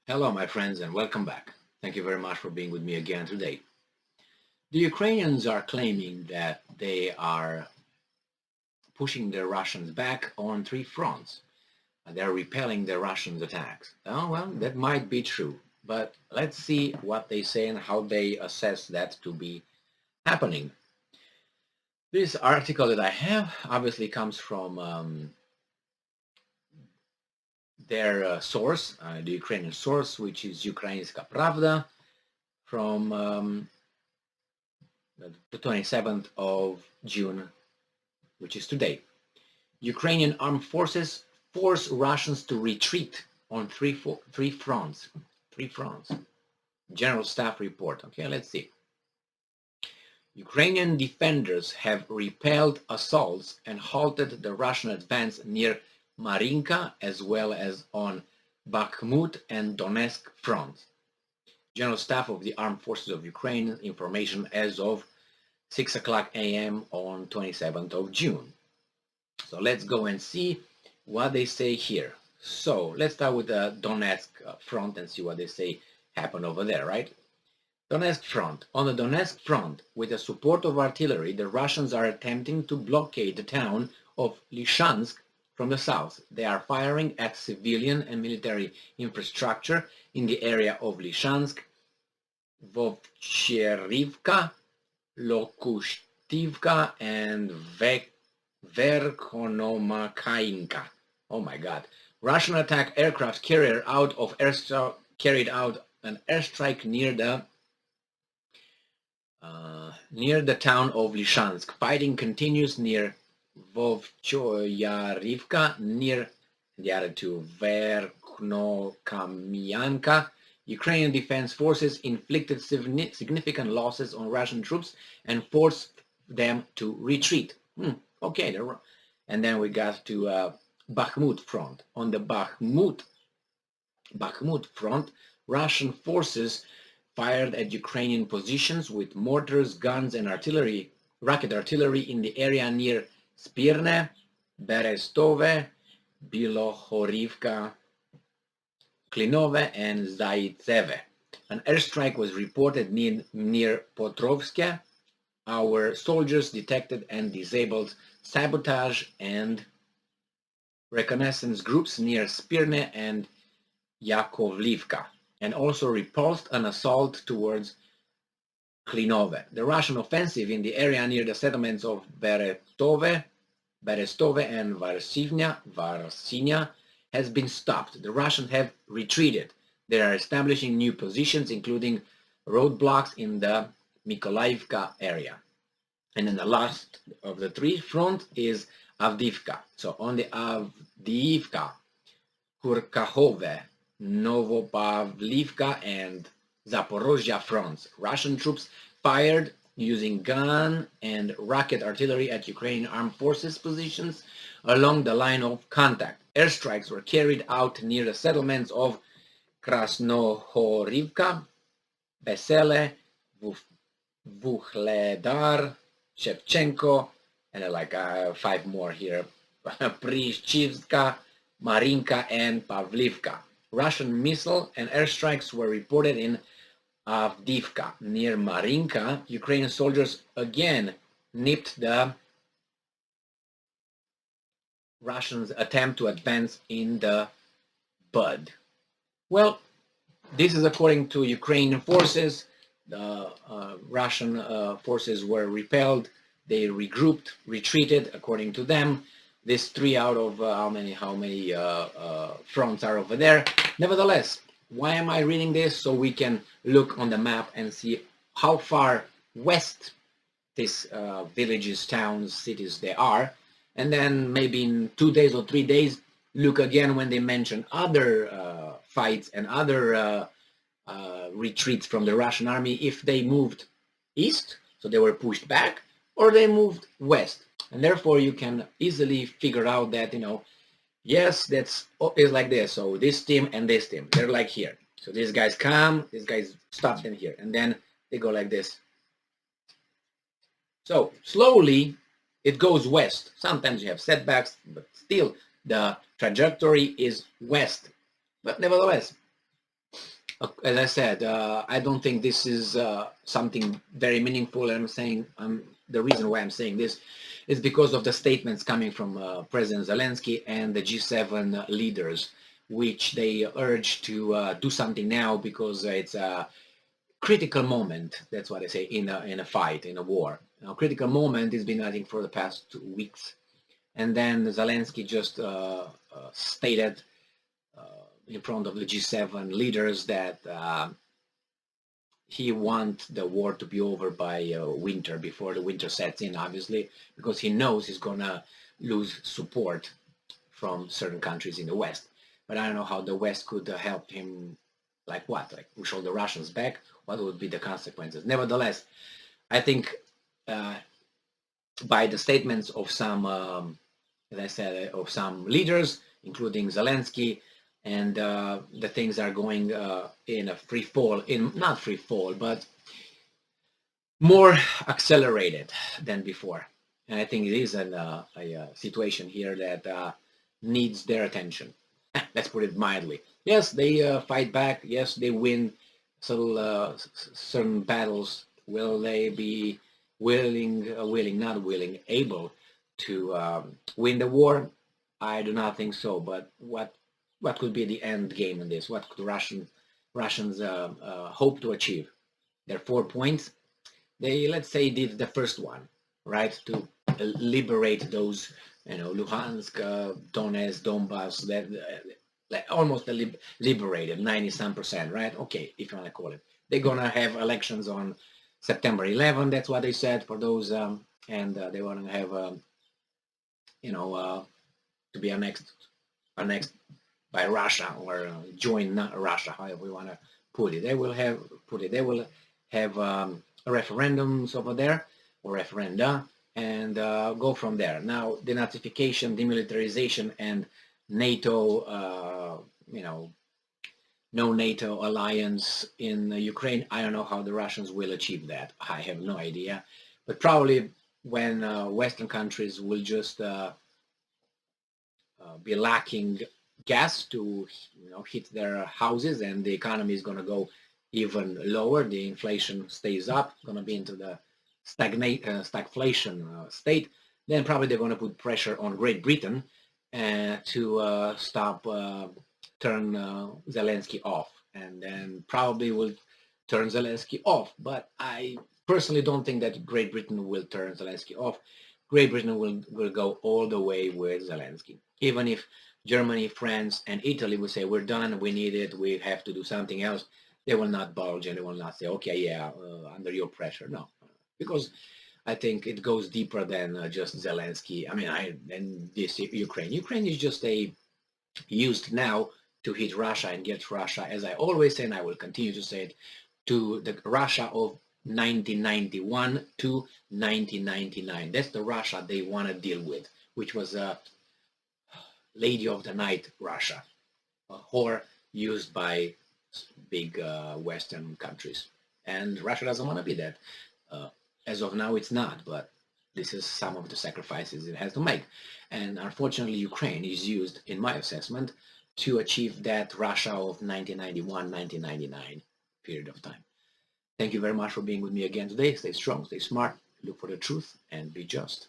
Hello, my friends, and welcome back. Thank you very much for being with me again today. The Ukrainians are claiming that they are pushing the Russians back on three fronts. They're repelling the Russians' attacks. Oh, well, that might be true, but let's see what they say and how they assess that to be happening. This article that I have obviously comes from their source, the Ukrainian source, which is Ukrainska Pravda, from the 27th of June, which is today. Ukrainian armed forces force Russians to retreat on three fronts. Three fronts. General Staff report. Okay, let's see. Ukrainian defenders have repelled assaults and halted the Russian advance near Marinka as well as on Bakhmut and Donetsk fronts. General Staff of the Armed Forces of Ukraine information as of 6 o'clock a.m. on 27th of June. So let's go and see what they say here. So let's start with the Donetsk front and see what they say happened over there, right? Donetsk front. On the Donetsk front, with the support of artillery, the Russians are attempting to blockade the town of Lishansk from the south. They are firing at civilian and military infrastructure in the area of Lishansk, Vovcherivka, Lokushtivka, and Verkhonomakainka. Oh my God. Russian attack aircraft carrier carried out an airstrike near the town of Lishansk. Fighting continues near Vovchoyarivka, near the other two, Verkhnokamianka. Ukrainian defense forces inflicted significant losses on Russian troops and forced them to retreat. Okay, and then we got to Bakhmut front. On the Bakhmut front, Russian forces fired at Ukrainian positions with mortars, guns, and rocket artillery in the area near Spirne, Berestove, Bilohorivka, Klinove, and Zaitseve. An airstrike was reported near Potrovske. Our soldiers detected and disabled sabotage and reconnaissance groups near Spirne and Yakovlivka, and also repulsed an assault towards Klinove. The Russian offensive in the area near the settlements of Berestove and Varsinya has been stopped. The Russians have retreated. They are establishing new positions, including roadblocks in the Mykolaiivka area. And then the last of the three front is Avdiivka. So on the Avdiivka, Kurkahove, Novopavlivka, and Zaporozhye fronts, Russian troops fired using gun and rocket artillery at Ukrainian armed forces positions along the line of contact. Airstrikes were carried out near the settlements of Krasnohorivka, Vesele, Vuhledar, Shevchenko, and like 5 more here, Prishchivka, Marinka, and Pavlivka. Russian missile and airstrikes were reported in Avdiivka. Near Marinka, Ukrainian soldiers again nipped the Russians' attempt to advance in the bud. Well, this is according to Ukrainian forces. The Russian forces were repelled. They regrouped, retreated, according to them. This 3 out of how many fronts are over there. Nevertheless, why am I reading this? So we can look on the map and see how far west these villages, towns, cities they are. And then maybe in 2 days or 3 days, look again when they mention other fights and other retreats from the Russian army, if they moved east, so they were pushed back, or they moved west. And therefore you can easily figure out that, yes, it's like this. So this team and this team, they're like here. So these guys come, these guys stop them here, and then they go like this. So slowly it goes west. Sometimes you have setbacks, but still the trajectory is west. But nevertheless, As I said, I don't think this is something very meaningful. And I'm saying the reason why I'm saying this is because of the statements coming from President Zelensky and the G7 leaders, which they urge to do something now because it's a critical moment. That's what I say in a fight, in a war. A critical moment has been, I think, for the past 2 weeks. And then Zelensky just stated in front of the G7 leaders that he wants the war to be over by winter, before the winter sets in, obviously, because he knows he's going to lose support from certain countries in the West. But I don't know how the West could help him, like what? Like push all the Russians back? What would be the consequences? Nevertheless, I think by the statements of some, as I said, of some leaders, including Zelensky, and the things are going in a free fall, in not free fall, but more accelerated than before. And I think it is a situation here that needs their attention. Let's put it mildly. Yes, they fight back. Yes, they win certain battles. Will they be not willing, able to win the war? I do not think so. But what could be the end game in this? What could Russians hope to achieve? Their 4 points. They, let's say, did the first one, right, to liberate those, Luhansk, Donetsk, Donbass, that almost liberated 90-some%, right? Okay, if you want to call it. They're gonna have elections on September 11. That's what they said for those, and they want to have, to be annexed by Russia, or join Russia, however we want to put it. They will have referendums over there, or referenda, and go from there. Now, denazification, demilitarization, and NATO, no NATO alliance in Ukraine. I don't know how the Russians will achieve that. I have no idea. But probably when Western countries will just be lacking gas to hit their houses, and the economy is going to go even lower, the inflation stays up, going to be into the stagflation state, then probably they're going to put pressure on Great Britain to stop, turn Zelensky off, and then probably will turn Zelensky off. But I personally don't think that Great Britain will turn Zelensky off. Great Britain will go all the way with Zelensky. Even if Germany, France, and Italy will say, we're done, we need it, we have to do something else, they will not budge, and they will not say, okay, yeah, under your pressure. No, because I think it goes deeper than just Zelensky. I mean, and this Ukraine. Ukraine is just used now to hit Russia and get Russia, as I always say, and I will continue to say it, to the Russia of 1991 to 1999. That's the Russia they want to deal with, which was a lady of the night Russia, a whore used by big Western countries. And Russia doesn't want to be that. As of now, it's not, but this is some of the sacrifices it has to make. And unfortunately, Ukraine is used, in my assessment, to achieve that Russia of 1991, 1999 period of time. Thank you very much for being with me again today. Stay strong, stay smart, look for the truth, and be just.